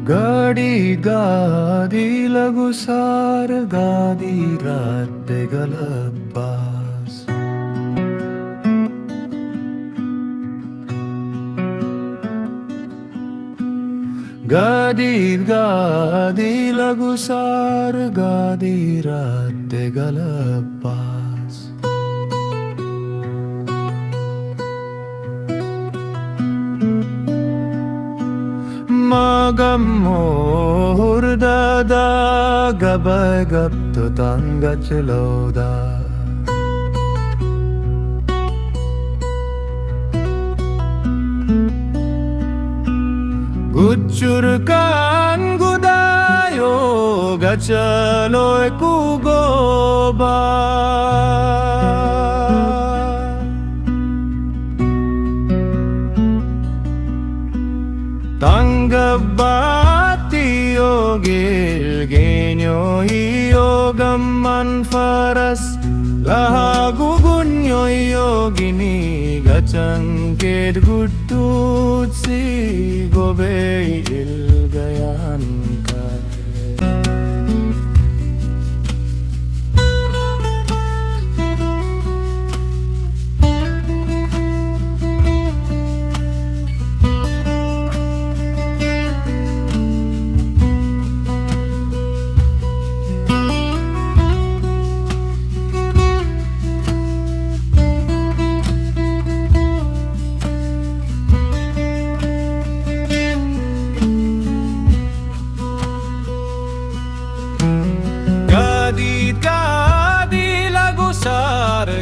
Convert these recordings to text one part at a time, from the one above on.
ಗಾಡಿ ಗಾದಿ ಲಘು ಸಾರ ಗಾದಿ ರಾತ್ತೆಗಳ ಬಾಸ್ ಗಾದಿ ಗಾದಿ ಲಘು ಸಾರ ಗಾದಿ ರಾತ್ತೆಗಳ boss Magamor dada gabay gapto tangga cheloda Gucurkan gudayo gachaloy kugoba Tanggabati yogil genyo yogamman faras lahagugunyo yogini gachangked guttutsi gobe ilgayan ka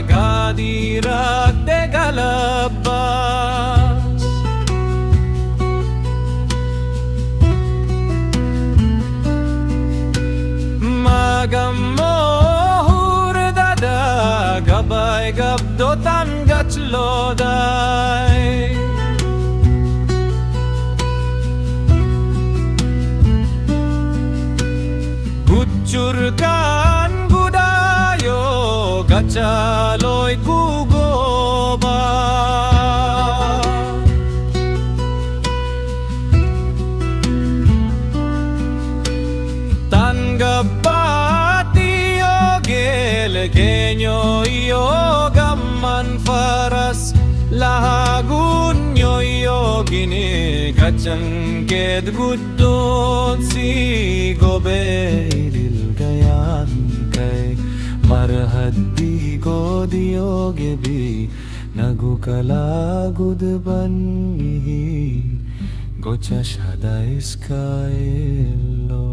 Gadi rakte galabas Magamohur dada gabay gabdo tangat loday Gucurkan gudayo gachaloy kugoba Tanggapati yogel genyo yogamman faras lahagunyo yogini gachangked guddot si gobe ilgayan kay marhaddi godiyoge bi nagukalagud banhi gocha shada iskailo